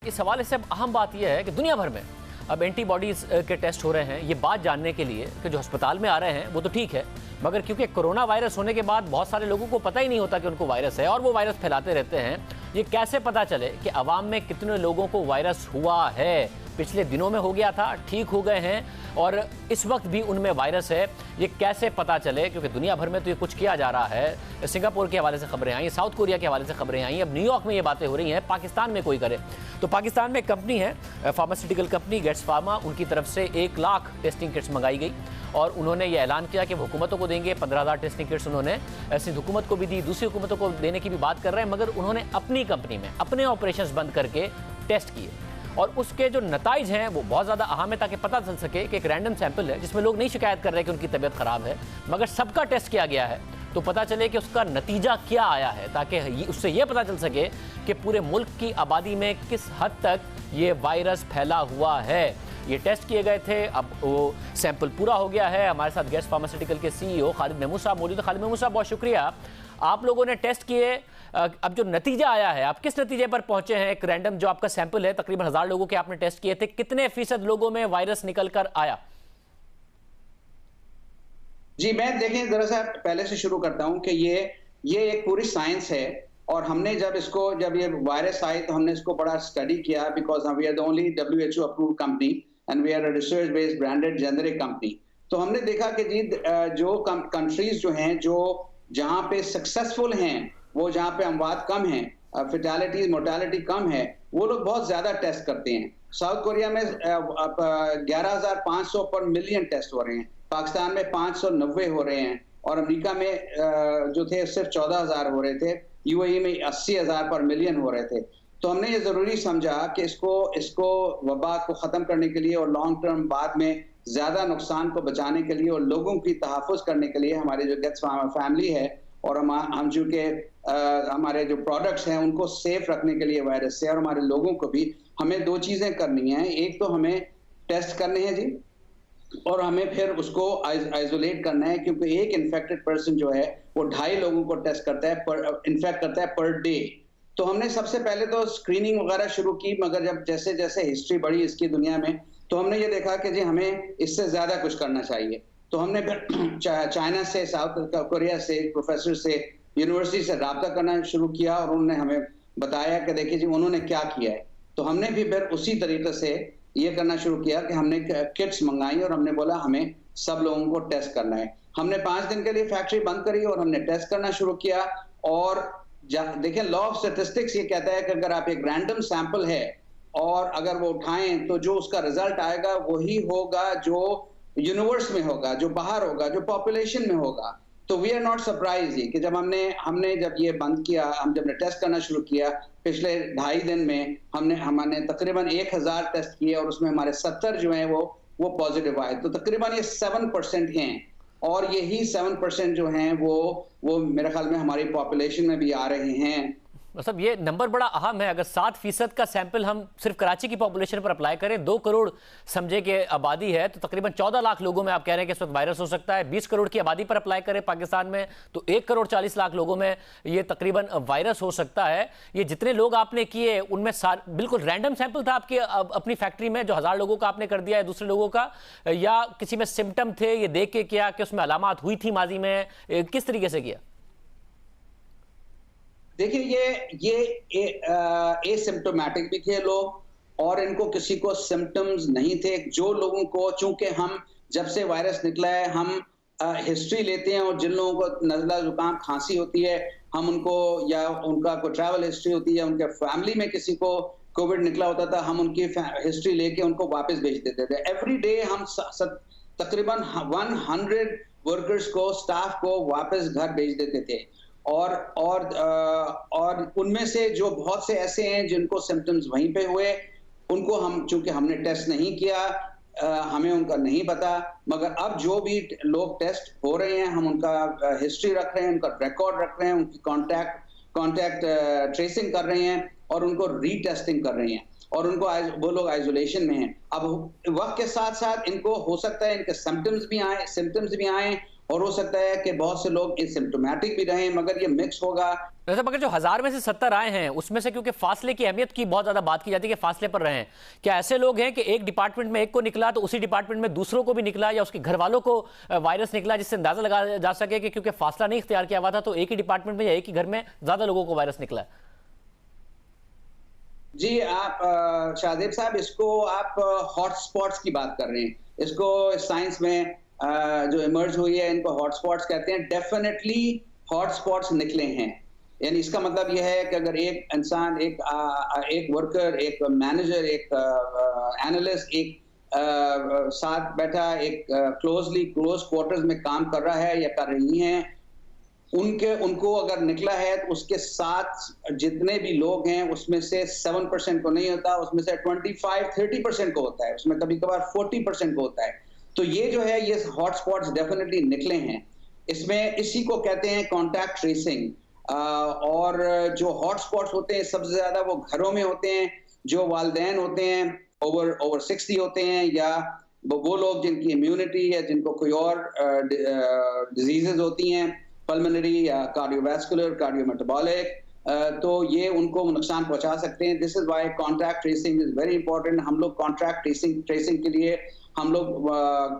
इस हवाले से अब अहम बात यह है कि दुनिया भर में अब एंटीबॉडीज के टेस्ट हो रहे हैं, ये बात जानने के लिए कि जो अस्पताल में आ रहे हैं वो तो ठीक है, मगर क्योंकि कोरोना वायरस होने के बाद बहुत सारे लोगों को पता ही नहीं होता कि उनको वायरस है और वो वायरस फैलाते रहते हैं। ये कैसे पता चले कि अवाम में कितने लोगों को वायरस हुआ है? पिछले दिनों में हो गया था, ठीक हो गए हैं और इस वक्त भी उनमें वायरस है, ये कैसे पता चले? क्योंकि दुनिया भर में तो ये कुछ किया जा रहा है। सिंगापुर के हवाले से खबरें आई, साउथ कोरिया के हवाले से खबरें आई, अब न्यूयॉर्क में ये बातें हो रही हैं, पाकिस्तान में कोई करे तो पाकिस्तान में कंपनी है, फार्मास्यूटिकल कंपनी गेट्स फार्मा, उनकी तरफ से 1 लाख टेस्टिंग किट्स मंगाई गई और उन्होंने ये ऐलान किया कि वो हुकूमतों को देंगे। 15,000 टेस्टिंग किट्स उन्होंने ऐसी हुकूमत को भी दी, दूसरी हुकूमतों को देने की भी बात कर रहे हैं, मगर उन्होंने अपनी कंपनी में अपने ऑपरेशंस बंद करके टेस्ट किए और उसके जो नताइज हैं वो बहुत ज़्यादा अहम है ताकि पता चल सके कि एक रैंडम सैंपल है जिसमें लोग नहीं शिकायत कर रहे कि उनकी तबीयत ख़राब है, मगर सबका टेस्ट किया गया है तो पता चले कि उसका नतीजा क्या आया है, ताकि उससे ये पता चल सके कि पूरे मुल्क की आबादी में किस हद तक ये वायरस फैला हुआ है। ये टेस्ट किए गए थे, अब वो सैंपल पूरा हो गया है। हमारे साथ गेट्स फार्मास्यूटिकल के CEO खालिद महमूद साहब मौजूद है। खालिद महमूद साहब, बहुत शुक्रिया। आप लोगों ने टेस्ट किए, अब जो नतीजा आया है, आप किस नतीजे पर पहुंचे हैं? एक रैंडम जो आपका सैंपल है, तकरीबन 1000 लोगों के आपने टेस्ट किए थे, कितने फीसद लोगों में वायरस निकल कर आया? जी, मैं देखें दरअसल पहले से शुरू करता हूं कि ये एक पूरी साइंस है और हमने जब ये वायरस आई तो हमने इसको बड़ा स्टडी किया, because we are the only WHO approved company and we are a research based branded generic company. तो हमने देखा कि जी जो कंट्रीज जो हैं जो जहां पे सक्सेसफुल हैं, वो जहां पे अमवात कम हैं, फैटेलिटी मोर्टेलिटी कम है, वो लोग बहुत ज्यादा टेस्ट करते हैं। साउथ कोरिया में 11,500 पर मिलियन टेस्ट हो रहे हैं, पाकिस्तान में 590 हो रहे हैं और अमेरिका में जो थे सिर्फ 14,000 हो रहे थे, UAE में 80,000 पर मिलियन हो रहे थे। तो हमने ये जरूरी समझा कि इसको वबा को खत्म करने के लिए और लॉन्ग टर्म बाद में ज्यादा नुकसान को बचाने के लिए और लोगों की तहफ़्फ़ुज़ करने के लिए हमारी जो गेट्स फार्मा फैमिली है और हम चूंकि हमारे जो प्रोडक्ट्स हैं उनको सेफ रखने के लिए वायरस से और हमारे लोगों को भी, हमें 2 चीजें करनी हैं। एक तो हमें टेस्ट करने हैं जी, और हमें फिर उसको आइसोलेट करना है, क्योंकि एक इन्फेक्टेड पर्सन जो है वो 2.5 लोगों को टेस्ट करता है, इन्फेक्ट करता है पर डे। तो हमने सबसे पहले तो स्क्रीनिंग वगैरह शुरू की, मगर जब जैसे जैसे हिस्ट्री बढ़ी इसकी दुनिया में तो हमने ये देखा कि जी हमें इससे ज्यादा कुछ करना चाहिए। तो हमने फिर चाइना से, साउथ कोरिया से, प्रोफेसर से, यूनिवर्सिटी से रब्ता करना शुरू किया और उन्होंने हमें बताया कि देखिए जी उन्होंने क्या किया है। तो हमने भी फिर उसी तरीके से ये करना शुरू किया कि हमने किट्स मंगाई और हमने बोला हमें सब लोगों को टेस्ट करना है। हमने 5 दिन के लिए फैक्ट्री बंद करी और हमने टेस्ट करना शुरू किया। और देखिए लॉ ऑफ स्टैटिस्टिक्स ये कहता है कि अगर आप एक रैंडम सैंपल है और अगर वो उठाएं तो जो उसका रिजल्ट आएगा वही होगा जो यूनिवर्स में होगा, जो बाहर होगा, जो पॉपुलेशन में होगा। तो वी आर नॉट सरप्राइज कि जब हमने जब ये बंद किया, हम जब टेस्ट करना शुरू किया पिछले 2.5 दिन में हमने तकरीबन 1000 टेस्ट किए और उसमें हमारे 70 जो हैं वो पॉजिटिव आए। तो तकरीबन ये 7% हैं और यही 7% जो हैं वो मेरे ख्याल में हमारी पॉपुलेशन में भी आ रहे हैं। मतलब ये नंबर बड़ा अहम है। अगर 7% का सैंपल हम सिर्फ कराची की पॉपुलेशन पर अप्लाई करें, 2 करोड़ समझे कि आबादी है, तो तकरीबन 14 लाख लोगों में आप कह रहे हैं कि इस वक्त वायरस हो सकता है। 20 करोड़ की आबादी पर अप्लाई करें पाकिस्तान में तो 1 करोड़ 40 लाख लोगों में ये तकरीबन वायरस हो सकता है। ये जितने लोग आपने किए उनमें बिल्कुल रैंडम सैंपल था आपकी अपनी फैक्ट्री में, जो 1000 लोगों का आपने कर दिया है दूसरे लोगों का, या किसी में सिम्टम थे, ये देख के किया कि उसमें अलामात हुई थी माजी में, किस तरीके से किया? देखिए ये एसिम्प्टोमेटिक भी थे लोग और इनको किसी को सिम्टम्स नहीं थे। जो लोगों को, चूंकि हम जब से वायरस निकला है हम हिस्ट्री लेते हैं और जिन लोगों को नज़ला जुकाम खांसी होती है हम उनको, या उनका कोई ट्रैवल हिस्ट्री होती है, उनके फैमिली में किसी को कोविड निकला होता था, हम उनकी हिस्ट्री लेके उनको वापस भेज देते थे। एवरी डे हम तकरीबन 100 वर्कर्स को, स्टाफ को वापस घर भेज देते थे और उनमें से जो बहुत से ऐसे हैं जिनको सिम्टम्स वहीं पे हुए, उनको चूंकि हमने टेस्ट नहीं किया, हमें उनका नहीं पता, मगर अब जो भी लोग टेस्ट हो रहे हैं हम उनका हिस्ट्री रख रहे हैं, उनका रिकॉर्ड रख रहे हैं, उनकी कॉन्टैक्ट ट्रेसिंग कर रहे हैं और उनको रीटेस्टिंग कर रहे हैं और उनको वो लोग आइसोलेशन में हैं। अब वक्त के साथ साथ इनको हो सकता है इनके सिम्टम्स भी आए और हो सकता है कि बहुत से लोग एसिम्प्टोमेटिक भी रहें, मगर ये मिक्स होगा। वैसे मगर जो 1000 में से 70 आए हैं उसमें से, क्योंकि फासले की अहमियत की बहुत ज्यादा बात की जाती है कि फासले पर रहें, क्या ऐसे लोग हैं कि एक डिपार्टमेंट में एक को निकला तो उसी डिपार्टमेंट में दूसरों को भी निकला, या उसके घर वालों को वायरस निकला, जिससे अंदाजा लगाया जा सके कि क्योंकि फासला नहीं इख्तियार किया हुआ था तो एक ही डिपार्टमेंट में या एक ही घर में ज्यादा लोगों को वायरस निकला है? जी, आप शाहजेब साहब, इसको आप हॉटस्पॉट्स की बात कर रहे हैं। इसको साइंस में जो इमर्ज हुई है, इनको हॉटस्पॉट्स कहते हैं। डेफिनेटली हॉटस्पॉट्स निकले हैं। यानी इसका मतलब यह है कि अगर एक इंसान, एक वर्कर, एक मैनेजर, एक एनालिस्ट, एक साथ बैठा, एक क्लोज क्वार्टर्स में काम कर रहा है या कर रही हैं, उनको अगर निकला है तो उसके साथ जितने भी लोग हैं उसमें से 7% को नहीं होता, उसमें से 25-30% को होता है, उसमें कभी कभार 40% को होता है। तो ये जो है, ये हॉटस्पॉट्स डेफिनेटली निकले हैं। इसमें इसी को कहते हैं कॉन्टैक्ट ट्रेसिंग। और जो हॉटस्पॉट्स होते हैं सबसे ज्यादा वो घरों में होते हैं, जो वालिदैन होते हैं ओवर 60 होते हैं, या वो लोग जिनकी इम्यूनिटी या जिनको कोई और डिजीजेज होती हैं, पल्मोनरी या कार्डियोवैस्कुलर, कार्डियोमेटाबॉलिक, तो ये उनको नुकसान पहुंचा सकते हैं। This is why contact tracing is very important. हम लोग कॉन्टैक्ट ट्रेसिंग के लिए हम लोग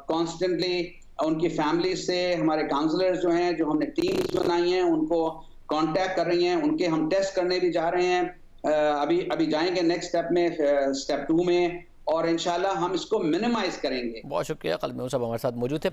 कॉन्स्टेंटली उनकी फैमिली से, हमारे काउंसलर्स जो हैं, जो हमने टीम्स बनाई हैं, उनको कांटेक्ट कर रही हैं, उनके हम टेस्ट करने भी जा रहे हैं। अभी जाएंगे नेक्स्ट स्टेप में, स्टेप 2 में, और इंशाल्लाह हम इसको मिनिमाइज करेंगे। बहुत शुक्रिया। कल में साहब हमारे साथ मौजूद थे।